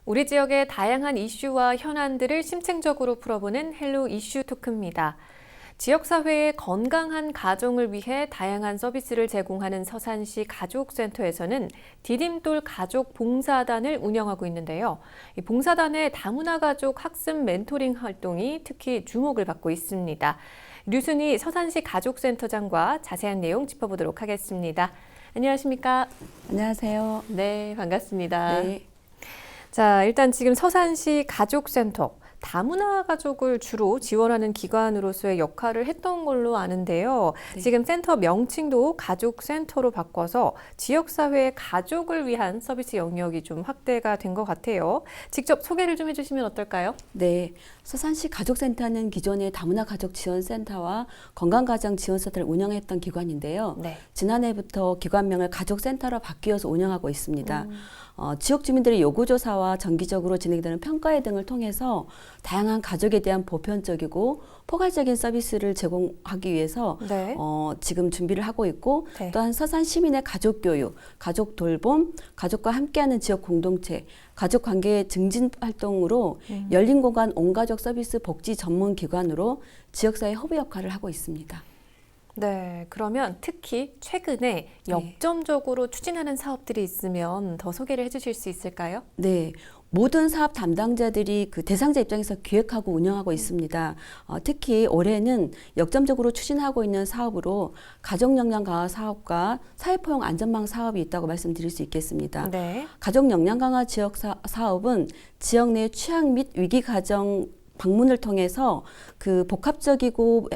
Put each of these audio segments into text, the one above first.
우리 지역의 다양한 이슈와 현안들을 심층적으로 풀어보는 헬로 이슈 토크입니다. 지역사회의 건강한 가정을 위해 다양한 서비스를 제공하는 서산시 가족센터에서는 디딤돌 가족 봉사단을 운영하고 있는데요. 이 봉사단의 다문화 가족 학습 멘토링 활동이 특히 주목을 받고 있습니다. 류순희 서산시 가족센터장과 자세한 내용 짚어보도록 하겠습니다. 안녕하십니까? 안녕하세요. 네, 반갑습니다. 네. 자, 일단 지금 서산시 가족센터, 다문화 가족을 주로 지원하는 기관으로서의 역할을 했던 걸로 아는데요. 네. 지금 센터 명칭도 가족센터로 바꿔서 지역사회의 가족을 위한 서비스 영역이 좀 확대가 된 것 같아요. 직접 소개를 좀 해주시면 어떨까요? 네. 서산시 가족센터는 기존의 다문화 가족 지원센터와 건강가정 지원센터를 운영했던 기관인데요. 네. 지난해부터 기관명을 가족센터로 바뀌어서 운영하고 있습니다. 지역 주민들의 요구조사와 정기적으로 진행되는 평가회 등을 통해서 다양한 가족에 대한 보편적이고 포괄적인 서비스를 제공하기 위해서 네. 지금 준비를 하고 있고 네. 또한 서산 시민의 가족 교육, 가족 돌봄, 가족과 함께하는 지역 공동체, 가족 관계 증진 활동으로 열린 공간 온가족 서비스 복지 전문 기관으로 지역사회 허브 역할을 하고 있습니다. 네, 그러면 특히 최근에 역점적으로 추진하는 사업들이 있으면 더 소개를 해주실 수 있을까요? 네. 모든 사업 담당자들이 그 대상자 입장에서 기획하고 운영하고 있습니다. 특히 올해는 역점적으로 추진하고 있는 사업으로 가족역량 강화 사업과 사회포용 안전망 사업이 있다고 말씀드릴 수 있겠습니다. 네. 가족역량 강화 지역 사업은 지역 내 취약 및 위기 가정 방문을 통해서 그 복합적이고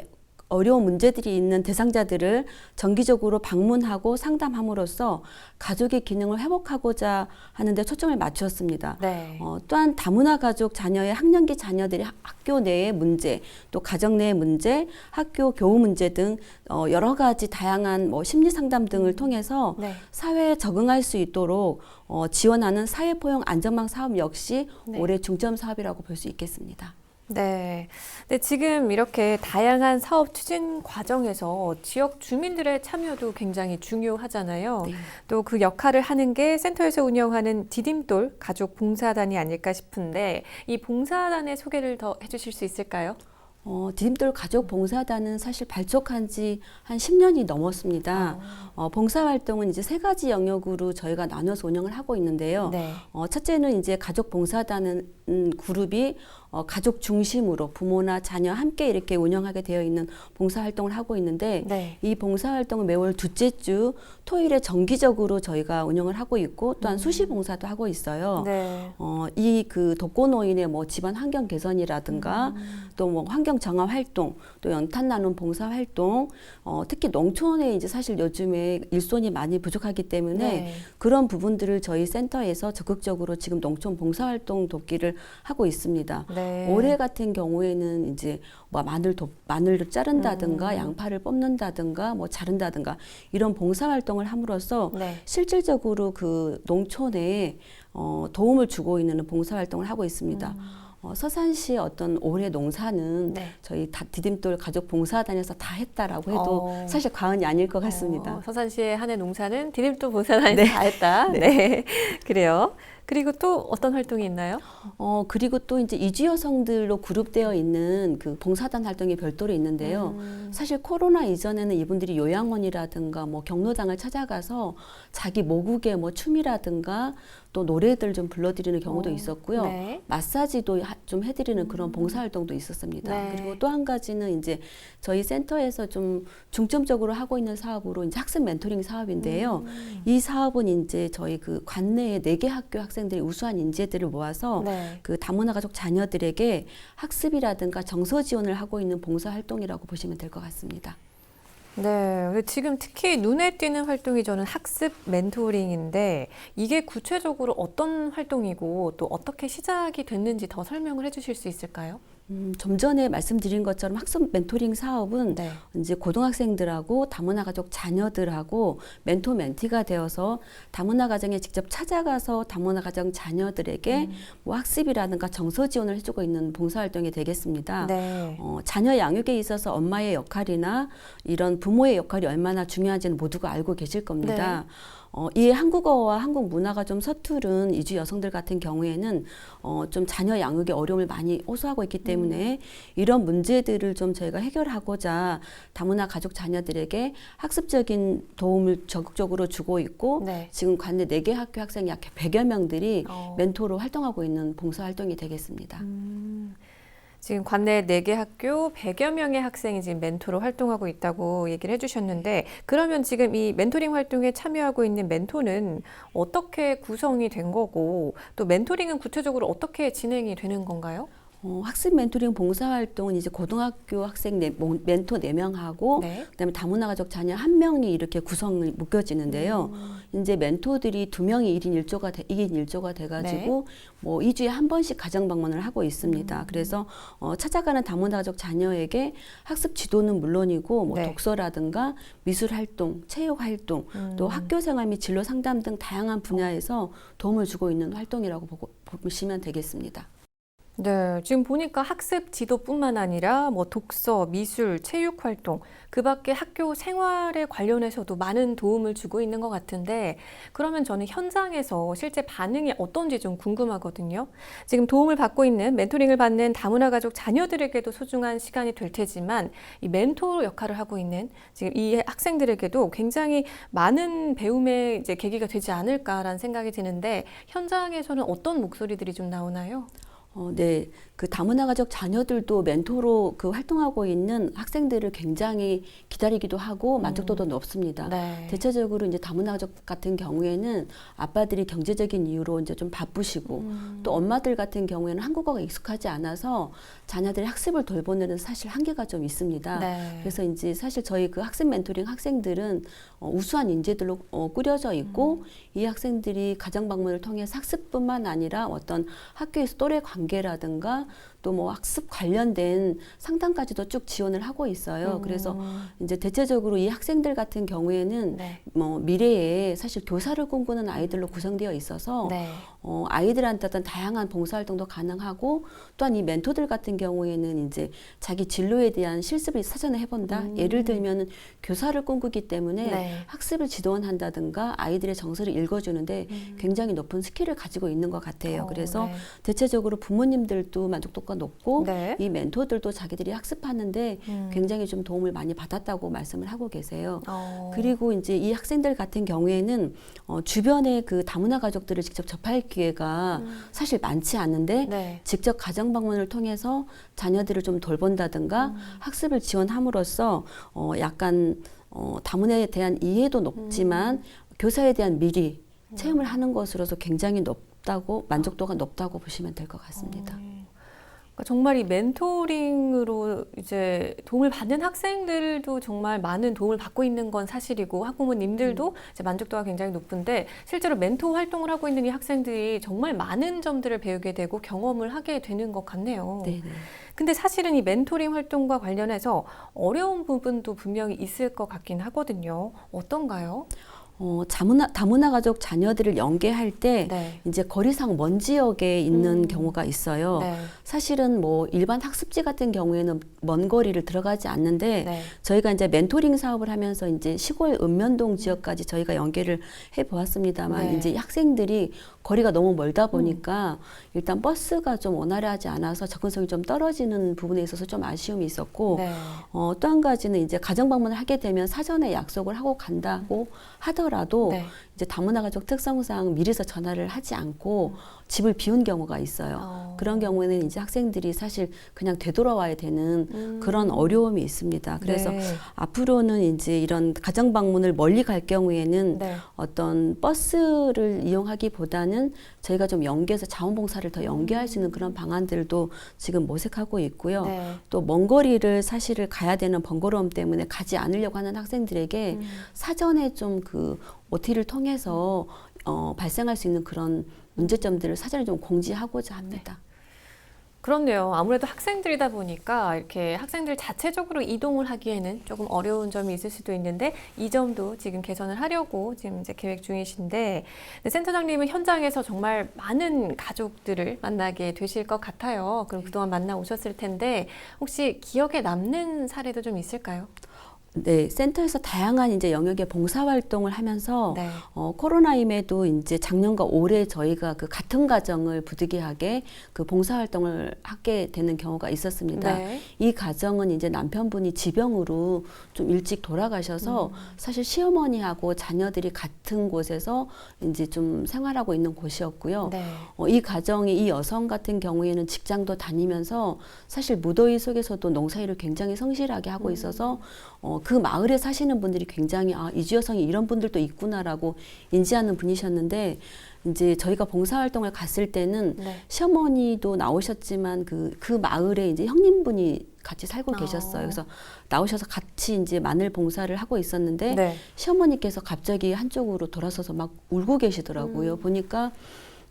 어려운 문제들이 있는 대상자들을 정기적으로 방문하고 상담함으로써 가족의 기능을 회복하고자 하는데 초점을 맞추었습니다. 네. 또한 다문화 가족 자녀의 학년기 자녀들이 학교 내의 문제, 또 가정 내의 문제, 학교 교우 문제 등 여러 가지 다양한 심리 상담 등을 통해서 네. 사회에 적응할 수 있도록 지원하는 사회포용 안전망 사업 역시 네. 올해 중점 사업이라고 볼 수 있겠습니다. 네. 근데 지금 이렇게 다양한 사업 추진 과정에서 지역 주민들의 참여도 굉장히 중요하잖아요. 네. 또 그 역할을 하는 게 센터에서 운영하는 디딤돌 가족 봉사단이 아닐까 싶은데 이 봉사단의 소개를 더 해주실 수 있을까요? 디딤돌 가족 봉사단은 사실 발족한 지 한 10년이 넘었습니다. 봉사활동은 이제 3가지 영역으로 저희가 나눠서 운영을 하고 있는데요. 네. 첫째는 이제 가족 봉사단은 그룹이 가족 중심으로 부모나 자녀 함께 이렇게 운영하게 되어 있는 봉사활동을 하고 있는데 네. 이 봉사활동은 매월 둘째 주 토요일에 정기적으로 저희가 운영을 하고 있고 또한 수시 봉사도 하고 있어요. 네. 이 그 독거노인의 집안 환경 개선이라든가 또 환경 정화 활동, 또 연탄 나눔 봉사 활동, 특히 농촌에 이제 사실 요즘에 일손이 많이 부족하기 때문에 네. 그런 부분들을 저희 센터에서 적극적으로 지금 농촌 봉사 활동 돕기를 하고 있습니다. 네. 올해 같은 경우에는 이제 마늘을 자른다든가 양파를 뽑는다든가 자른다든가 이런 봉사 활동을 함으로써 네. 실질적으로 그 농촌에 도움을 주고 있는 봉사 활동을 하고 있습니다. 서산시의 어떤 올해 농사는 네. 저희 디딤돌 가족 봉사단에서 다 했다라고 해도 사실 과언이 아닐 것 같습니다. 서산시의 한 해 농사는 디딤돌 봉사단이 네. 다 했다. 네. 네. 그래요. 그리고 또 어떤 활동이 있나요? 그리고 또 이제 이주 여성들로 그룹되어 있는 그 봉사단 활동이 별도로 있는데요. 사실 코로나 이전에는 이분들이 요양원이라든가 경로당을 찾아가서 자기 모국의 춤이라든가 또 노래들 좀 불러드리는 경우도 있었고요. 네. 마사지도 좀 해드리는 그런 봉사활동도 있었습니다. 네. 그리고 또 한 가지는 이제 저희 센터에서 좀 중점적으로 하고 있는 사업으로 이제 학습 멘토링 사업인데요. 이 사업은 이제 저희 그 관내의 4개 학교 학생들이 우수한 인재들을 모아서 네. 그 다문화 가족 자녀들에게 학습이라든가 정서 지원을 하고 있는 봉사활동이라고 보시면 될 것 같습니다. 네, 지금 특히 눈에 띄는 활동이 저는 학습 멘토링인데 이게 구체적으로 어떤 활동이고 또 어떻게 시작이 됐는지 더 설명을 해주실 수 있을까요? 좀 전에 말씀드린 것처럼 학습 멘토링 사업은 네. 이제 고등학생들하고 다문화 가족 자녀들하고 멘토 멘티가 되어서 다문화 가정에 직접 찾아가서 다문화 가정 자녀들에게 학습이라든가 정서 지원을 해주고 있는 봉사활동이 되겠습니다. 네. 자녀 양육에 있어서 엄마의 역할이나 이런 부모의 역할이 얼마나 중요한지는 모두가 알고 계실 겁니다. 네. 이 한국어와 한국 문화가 좀 서투른 이주 여성들 같은 경우에는 좀 자녀 양육에 어려움을 많이 호소하고 있기 때문에 이런 문제들을 좀 저희가 해결하고자 다문화 가족 자녀들에게 학습적인 도움을 적극적으로 주고 있고 네. 지금 관내 4개 학교 학생 약 100여 명들이 멘토로 활동하고 있는 봉사활동이 되겠습니다. 지금 관내 4개 학교 100여 명의 학생이 지금 멘토로 활동하고 있다고 얘기를 해주셨는데 그러면 지금 이 멘토링 활동에 참여하고 있는 멘토는 어떻게 구성이 된 거고 또 멘토링은 구체적으로 어떻게 진행이 되는 건가요? 학습 멘토링 봉사활동은 이제 고등학교 학생 멘토 4명하고 네. 그다음에 다문화 가족 자녀 1명이 이렇게 구성을 묶여지는데요. 이제 멘토들이 2명이 2인 1조가 돼가지고 뭐 2주에 한 번씩 가정 방문을 하고 있습니다. 그래서 찾아가는 다문화 가족 자녀에게 학습 지도는 물론이고 뭐 네. 독서라든가 미술 활동, 체육 활동, 또 학교 생활 및 진로 상담 등 다양한 분야에서 도움을 주고 있는 활동이라고 보시면 되겠습니다. 네, 지금 보니까 학습 지도뿐만 아니라 뭐 독서, 미술, 체육 활동, 그 밖에 학교 생활에 관련해서도 많은 도움을 주고 있는 것 같은데 그러면 저는 현장에서 실제 반응이 어떤지 좀 궁금하거든요. 지금 도움을 받고 있는 멘토링을 받는 다문화 가족 자녀들에게도 소중한 시간이 될 테지만 이 멘토 역할을 하고 있는 지금 이 학생들에게도 굉장히 많은 배움의 이제 계기가 되지 않을까라는 생각이 드는데 현장에서는 어떤 목소리들이 좀 나오나요? 네. 그 다문화 가족 자녀들도 멘토로 그 활동하고 있는 학생들을 굉장히 기다리기도 하고 만족도도 높습니다. 네. 대체적으로 이제 다문화 가족 같은 경우에는 아빠들이 경제적인 이유로 이제 좀 바쁘시고 또 엄마들 같은 경우에는 한국어가 익숙하지 않아서 자녀들의 학습을 돌보는 사실 한계가 좀 있습니다. 네. 그래서 이제 사실 저희 그 학습 멘토링 학생들은 우수한 인재들로 꾸려져 있고 이 학생들이 가정 방문을 통해서 학습뿐만 아니라 어떤 학교에서 또래 관계라든가 또 뭐 학습 관련된 상담까지도 쭉 지원을 하고 있어요. 그래서 이제 대체적으로 이 학생들 같은 경우에는 네. 뭐 미래에 사실 교사를 꿈꾸는 아이들로 구성되어 있어서 네. 아이들한테 어떤 다양한 봉사활동도 가능하고 또한 이 멘토들 같은 경우에는 이제 자기 진로에 대한 실습을 사전에 해본다. 예를 들면은 교사를 꿈꾸기 때문에 네. 학습을 지도한다든가 아이들의 정서를 읽어주는데 굉장히 높은 스킬을 가지고 있는 것 같아요. 그래서 네. 대체적으로 부모님들도 만족도가 높고 네. 이 멘토들도 자기들이 학습하는데 굉장히 좀 도움을 많이 받았다고 말씀을 하고 계세요. 그리고 이제 이 학생들 같은 경우에는 주변에 그 다문화 가족들을 직접 접할 기회가 사실 많지 않은데 네. 직접 가정 방문을 통해서 자녀들을 좀 돌본다든가 학습을 지원함으로써 약간 다문화에 대한 이해도 높지만 교사에 대한 미리 체험을 하는 것으로서 굉장히 높다고 만족도가 높다고 보시면 될 것 같습니다. 그러니까 정말 이 멘토링으로 이제 도움을 받는 학생들도 정말 많은 도움을 받고 있는 건 사실이고 학부모님들도 이제 만족도가 굉장히 높은데 실제로 멘토 활동을 하고 있는 이 학생들이 정말 많은 점들을 배우게 되고 경험을 하게 되는 것 같네요. 네네. 근데 사실은 이 멘토링 활동과 관련해서 어려운 부분도 분명히 있을 것 같긴 하거든요. 어떤가요? 다문화 가족 자녀들을 연계할 때 네. 이제 거리상 먼 지역에 있는 경우가 있어요. 네. 사실은 뭐 일반 학습지 같은 경우에는 먼 거리를 들어가지 않는데 네. 저희가 이제 멘토링 사업을 하면서 이제 시골 읍면동 지역까지 저희가 연계를 해 보았습니다만 네. 이제 학생들이 거리가 너무 멀다 보니까 일단 버스가 좀 원활하지 않아서 접근성이 좀 떨어지는 부분에 있어서 좀 아쉬움이 있었고 네. 또 한 가지는 이제 가정 방문을 하게 되면 사전에 약속을 하고 간다고 하더라도 네. 이제 다문화 가족 특성상 미리서 전화를 하지 않고 집을 비운 경우가 있어요. 그런 경우에는 이제 학생들이 사실 그냥 되돌아와야 되는 그런 어려움이 있습니다. 그래서 네. 앞으로는 이제 이런 가정 방문을 멀리 갈 경우에는 네. 어떤 버스를 이용하기보다는 저희가 좀 연계해서 자원봉사를 더 연계할 수 있는 그런 방안들도 지금 모색하고 있고요. 네. 또 먼 거리를 사실을 가야 되는 번거로움 때문에 가지 않으려고 하는 학생들에게 사전에 좀 그 OT를 통해서 발생할 수 있는 그런 문제점들을 사전에 좀 공지하고자 합니다. 그렇네요. 아무래도 학생들이다 보니까 이렇게 학생들 자체적으로 이동을 하기에는 조금 어려운 점이 있을 수도 있는데 이 점도 지금 개선을 하려고 지금 이제 계획 중이신데 센터장님은 현장에서 정말 많은 가족들을 만나게 되실 것 같아요. 그럼 그동안 만나 오셨을 텐데 혹시 기억에 남는 사례도 좀 있을까요? 네, 센터에서 다양한 이제 영역의 봉사 활동을 하면서 네. 코로나임에도 이제 작년과 올해 저희가 그 같은 가정을 부득이하게 그 봉사 활동을 하게 되는 경우가 있었습니다. 네. 이 가정은 이제 남편분이 지병으로 좀 일찍 돌아가셔서 사실 시어머니하고 자녀들이 같은 곳에서 이제 좀 생활하고 있는 곳이었고요. 네. 이 가정이 이 여성 같은 경우에는 직장도 다니면서 사실 무더위 속에서도 농사일을 굉장히 성실하게 하고 있어서 그 마을에 사시는 분들이 굉장히 이주 여성이 이런 분들도 있구나라고 인지하는 분이셨는데 이제 저희가 봉사활동을 갔을 때는 네. 시어머니도 나오셨지만 그 마을에 이제 형님분이 같이 살고 계셨어요. 그래서 나오셔서 같이 이제 마늘 봉사를 하고 있었는데 네. 시어머니께서 갑자기 한쪽으로 돌아서서 막 울고 계시더라고요. 보니까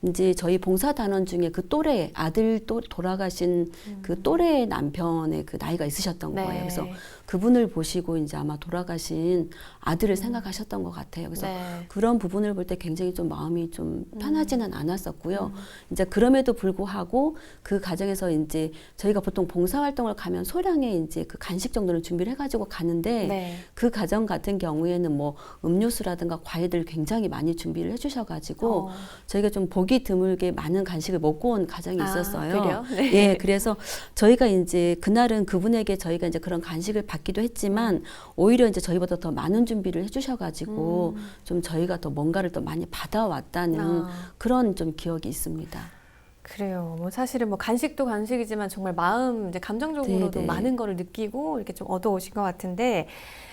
이제 저희 봉사단원 중에 그 또래 아들 또 돌아가신 그 또래 남편의 그 나이가 있으셨던 네. 거예요. 그래서 그분을 보시고 이제 아마 돌아가신 아들을 생각하셨던 것 같아요. 그래서 네. 그런 부분을 볼 때 굉장히 좀 마음이 좀 편하지는 않았었고요. 이제 그럼에도 불구하고 그 가정에서 이제 저희가 보통 봉사활동을 가면 소량의 이제 그 간식 정도는 준비를 해가지고 가는데 네. 그 가정 같은 경우에는 뭐 음료수라든가 과일들 굉장히 많이 준비를 해주셔가지고 저희가 좀 보기 드물게 많은 간식을 먹고 온 가정이 있었어요. 그래요? 네. 예, 그래서 저희가 이제 그날은 그분에게 저희가 이제 그런 간식을 받기도 했지만 오히려 이제 저희보다 더 많은 준비를 해주셔가지고 좀 저희가 더 뭔가를 더 많이 받아왔다는 그런 좀 기억이 있습니다. 그래요. 뭐 사실은 뭐 간식도 간식이지만 정말 마음 이제 감정적으로도 네네. 많은 거를 느끼고 이렇게 좀 얻어오신 것 같은데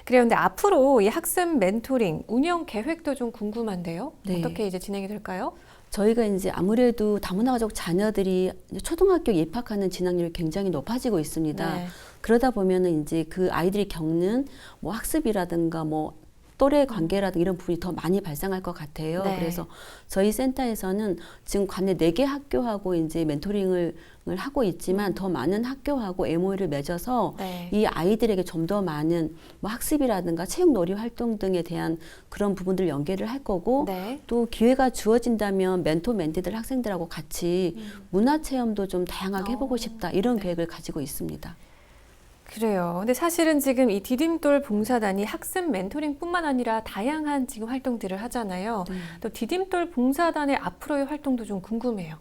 그래요. 근데 앞으로 이 학습 멘토링 운영 계획도 좀 궁금한데요. 네. 어떻게 이제 진행이 될까요? 저희가 이제 아무래도 다문화 가족 자녀들이 이제 초등학교 입학하는 진학률이 굉장히 높아지고 있습니다. 네. 그러다 보면은 이제 그 아이들이 겪는 뭐 학습이라든가 뭐 또래 관계라든가 이런 부분이 더 많이 발생할 것 같아요. 네. 그래서 저희 센터에서는 지금 관내 4개 학교하고 이제 멘토링을 하고 있지만 더 많은 학교하고 MOU를 맺어서 네. 이 아이들에게 좀 더 많은 뭐 학습이라든가 체육 놀이 활동 등에 대한 그런 부분들 연계를 할 거고 네. 또 기회가 주어진다면 멘토 멘티들 학생들하고 같이 문화 체험도 좀 다양하게 해보고 싶다 이런 네. 계획을 가지고 있습니다. 그래요. 근데 사실은 지금 이 디딤돌 봉사단이 학습 멘토링뿐만 아니라 다양한 지금 활동들을 하잖아요. 또 디딤돌 봉사단의 앞으로의 활동도 좀 궁금해요.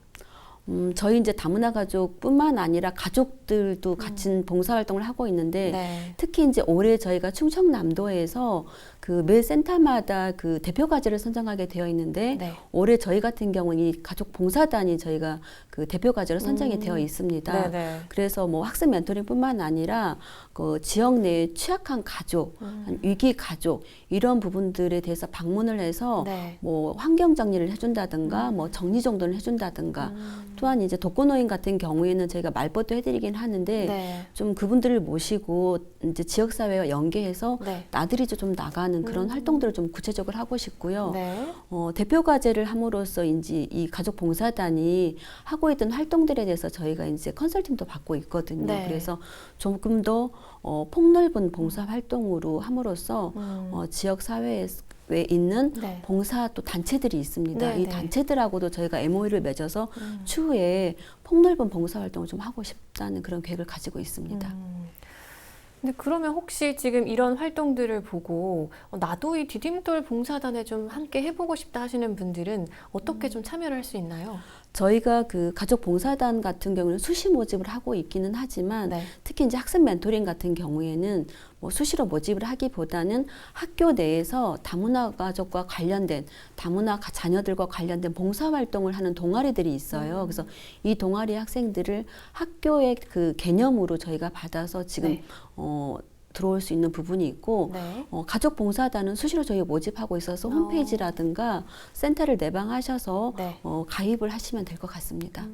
저희 이제 다문화 가족뿐만 아니라 가족들도 같이 봉사활동을 하고 있는데 네. 특히 이제 올해 저희가 충청남도에서 그 매 센터마다 그 대표 과제를 선정하게 되어 있는데 네. 올해 저희 같은 경우는 이 가족 봉사단이 저희가 그 대표 과제로 선정이 되어 있습니다. 네네. 그래서 뭐 학습 멘토링뿐만 아니라 그 지역 내에 취약한 가족, 위기 가족 이런 부분들에 대해서 방문을 해서 네. 뭐 환경 정리를 해준다든가 뭐 정리 정돈을 해준다든가 또한 이제 독거노인 같은 경우에는 저희가 말벗도 해드리긴 하는데 네. 좀 그분들을 모시고 이제 지역 사회와 연계해서 네. 나들이 좀 나가는 그런 활동들을 좀 구체적으로 하고 싶고요. 네. 대표 과제를 함으로써 이제 이 가족 봉사단이 하고 있던 활동들에 대해서 저희가 이제 컨설팅도 받고 있거든요. 네. 그래서 조금 더 폭넓은 봉사 활동으로 함으로써 지역 사회에 있는 네. 봉사 또 단체들이 있습니다. 네, 이 네. 단체들하고도 저희가 MOU를 맺어서 추후에 폭넓은 봉사 활동을 좀 하고 싶다는 그런 계획을 가지고 있습니다. 근데 그러면 혹시 지금 이런 활동들을 보고 나도 이 디딤돌 봉사단에 좀 함께 해보고 싶다 하시는 분들은 어떻게 좀 참여를 할 수 있나요? 저희가 그 가족 봉사단 같은 경우는 수시 모집을 하고 있기는 하지만 네. 특히 이제 학습 멘토링 같은 경우에는 뭐 수시로 모집을 하기보다는 학교 내에서 다문화 가족과 관련된 다문화 자녀들과 관련된 봉사 활동을 하는 동아리들이 있어요. 그래서 이 동아리 학생들을 학교의 그 개념으로 저희가 받아서 지금 네. 들어올 수 있는 부분이 있고 네. 가족 봉사단은 수시로 저희가 모집하고 있어서 홈페이지라든가 센터를 내방하셔서 네. 가입을 하시면 될 것 같습니다.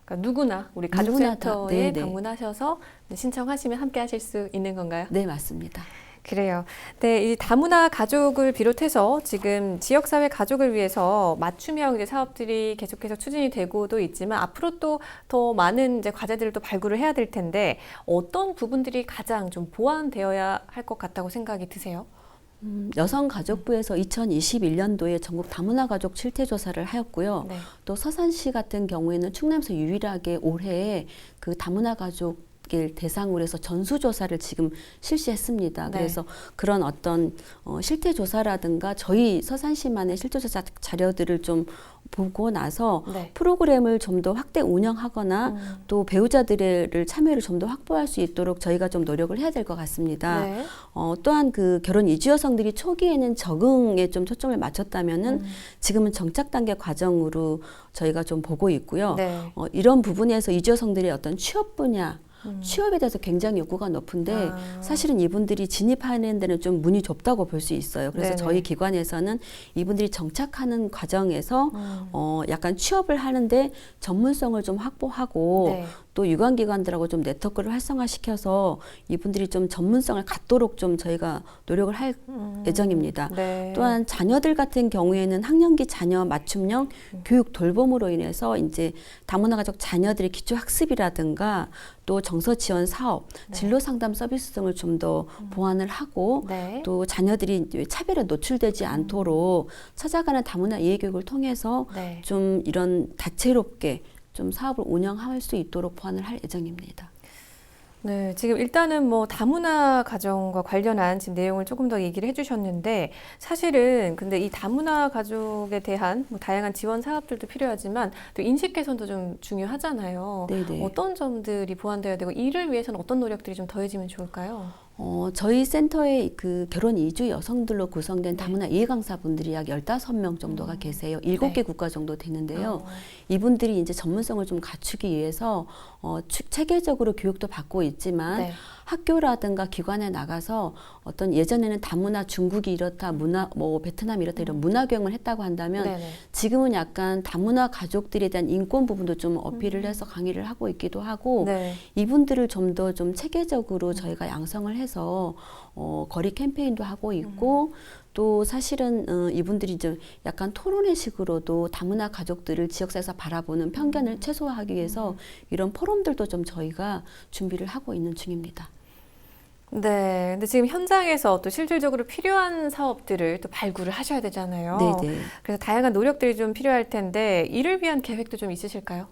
그러니까 누구나 우리 누구나 가족센터에 다, 네네. 방문하셔서 신청하시면 함께 하실 수 있는 건가요? 네, 맞습니다. 그래요. 네, 이 다문화 가족을 비롯해서 지금 지역사회 가족을 위해서 맞춤형 이제 사업들이 계속해서 추진이 되고도 있지만 앞으로 또 더 많은 이제 과제들을 또 발굴을 해야 될 텐데 어떤 부분들이 가장 좀 보완되어야 할 것 같다고 생각이 드세요? 여성가족부에서 2021년도에 전국 다문화 가족 실태 조사를 하였고요. 네. 또 서산시 같은 경우에는 충남에서 유일하게 올해 그 다문화 가족 가족일 대상으로 해서 전수조사를 지금 실시했습니다. 네. 그래서 그런 어떤 실태조사라든가 저희 서산시만의 실태조사 자료들을 좀 보고 나서 네. 프로그램을 좀 더 확대 운영하거나 또 배우자들의 참여를 좀 더 확보할 수 있도록 저희가 좀 노력을 해야 될 것 같습니다. 네. 또한 그 결혼 이주 여성들이 초기에는 적응에 좀 초점을 맞췄다면은 지금은 정착 단계 과정으로 저희가 좀 보고 있고요. 네. 이런 부분에서 이주 여성들의 어떤 취업 분야 취업에 대해서 굉장히 욕구가 높은데 사실은 이분들이 진입하는 데는 좀 문이 좁다고 볼 수 있어요. 그래서 네네. 저희 기관에서는 이분들이 정착하는 과정에서 약간 취업을 하는데 전문성을 좀 확보하고 네. 또 유관기관들하고 좀 네트워크를 활성화시켜서 이분들이 좀 전문성을 갖도록 좀 저희가 노력을 할 예정입니다. 네. 또한 자녀들 같은 경우에는 학령기 자녀 맞춤형 교육 돌봄으로 인해서 이제 다문화 가족 자녀들의 기초 학습이라든가 또 정서 지원 사업, 진로 상담 서비스 등을 좀 더 보완을 하고 네. 또 자녀들이 이제 차별에 노출되지 않도록 찾아가는 다문화 이해 교육을 통해서 네. 좀 이런 다채롭게 좀 사업을 운영할 수 있도록 보완을 할 예정입니다. 네, 지금 일단은 뭐 다문화 가정과 관련한 지금 내용을 조금 더 얘기를 해주셨는데 사실은 근데 이 다문화 가족에 대한 뭐 다양한 지원 사업들도 필요하지만 또 인식 개선도 좀 중요하잖아요. 네네. 어떤 점들이 보완되어야 되고 이를 위해서는 어떤 노력들이 좀 더해지면 좋을까요? 저희 센터에 그 결혼 이주 여성들로 구성된 다문화 이해 강사분들이 약 15명 정도가 계세요. 7개 네. 국가 정도 되는데요. 이분들이 이제 전문성을 좀 갖추기 위해서 체계적으로 교육도 받고 있지만 네. 학교라든가 기관에 나가서 어떤 예전에는 다문화 중국이 이렇다, 문화 뭐 베트남이 이렇다 이런 문화 교육을 했다고 한다면 네네. 지금은 약간 다문화 가족들에 대한 인권 부분도 좀 어필을 해서 강의를 하고 있기도 하고 네. 이분들을 좀 더 좀 체계적으로 저희가 양성을 해서 거리 캠페인도 하고 있고 또 사실은 이분들이 좀 약간 토론회 식으로도 다문화 가족들을 지역사회에서 바라보는 편견을 최소화하기 위해서 이런 포럼들도 좀 저희가 준비를 하고 있는 중입니다. 네, 근데 지금 현장에서 또 실질적으로 필요한 사업들을 또 발굴을 하셔야 되잖아요. 네네. 그래서 다양한 노력들이 좀 필요할 텐데 이를 위한 계획도 좀 있으실까요?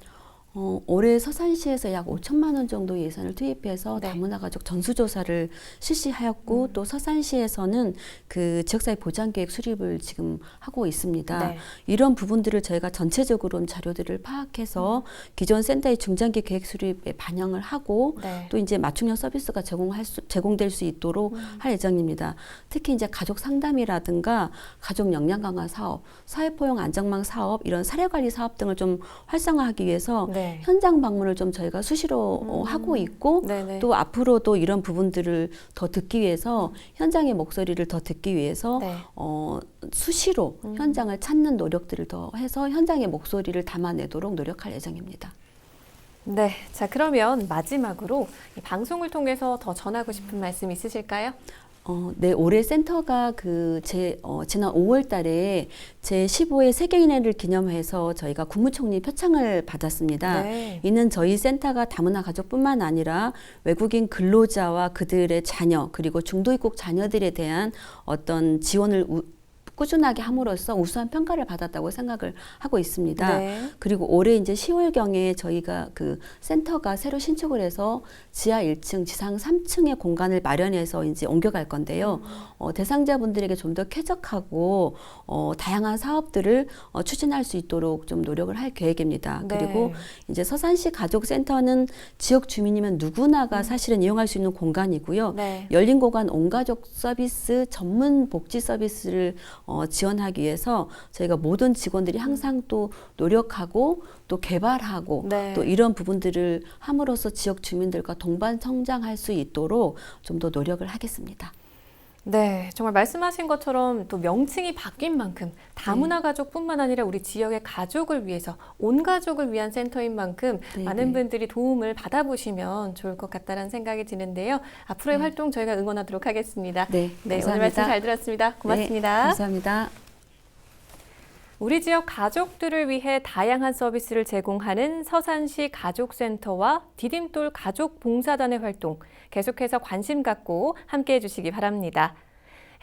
올해 서산시에서 약 5천만 원 정도 예산을 투입해서 네. 다문화 가족 전수조사를 실시하였고 또 서산시에서는 그 지역사회 보장계획 수립을 지금 하고 있습니다. 네. 이런 부분들을 저희가 전체적으로 자료들을 파악해서 기존 센터의 중장기 계획 수립에 반영을 하고 네. 또 이제 맞춤형 서비스가 제공될 수 있도록 할 예정입니다. 특히 이제 가족 상담이라든가 가족 역량 강화 사업, 사회포용 안정망 사업 이런 사례 관리 사업 등을 좀 활성화하기 위해서 네. 현장 방문을 좀 저희가 수시로 하고 있고 네네. 또 앞으로도 이런 부분들을 더 듣기 위해서 현장의 목소리를 더 듣기 위해서 네. 수시로 현장을 찾는 노력들을 더 해서 현장의 목소리를 담아내도록 노력할 예정입니다. 네, 자 그러면 마지막으로 이 방송을 통해서 더 전하고 싶은 말씀 있으실까요? 네, 올해 센터가 지난 5월 달에 제15회 세계인해를 기념해서 저희가 국무총리 표창을 받았습니다. 네. 이는 저희 센터가 다문화 가족뿐만 아니라 외국인 근로자와 그들의 자녀 그리고 중도입국 자녀들에 대한 어떤 지원을 꾸준하게 함으로써 우수한 평가를 받았다고 생각을 하고 있습니다. 네. 그리고 올해 이제 10월경에 저희가 그 센터가 새로 신축을 해서 지하 1층, 지상 3층의 공간을 마련해서 이제 옮겨갈 건데요. 대상자분들에게 좀 더 쾌적하고 다양한 사업들을 추진할 수 있도록 좀 노력을 할 계획입니다. 네. 그리고 이제 서산시 가족센터는 지역 주민이면 누구나가 사실은 이용할 수 있는 공간이고요. 네. 열린 공간 온가족 서비스 전문 복지 서비스를 지원하기 위해서 저희가 모든 직원들이 항상 또 노력하고 또 개발하고 네. 또 이런 부분들을 함으로써 지역 주민들과 동반 성장할 수 있도록 좀 더 노력을 하겠습니다. 네, 정말 말씀하신 것처럼 또 명칭이 바뀐 만큼 다문화 가족뿐만 아니라 우리 지역의 가족을 위해서 온 가족을 위한 센터인 만큼 네, 많은 네. 분들이 도움을 받아보시면 좋을 것 같다는 생각이 드는데요. 앞으로의 활동 저희가 응원하도록 하겠습니다. 네, 오늘 감사합니다. 말씀 잘 들었습니다. 고맙습니다. 네, 감사합니다. 우리 지역 가족들을 위해 다양한 서비스를 제공하는 서산시 가족센터와 디딤돌 가족봉사단의 활동 계속해서 관심 갖고 함께해 주시기 바랍니다.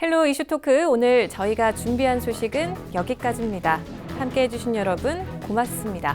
헬로 이슈토크 오늘 저희가 준비한 소식은 여기까지입니다. 함께해 주신 여러분 고맙습니다.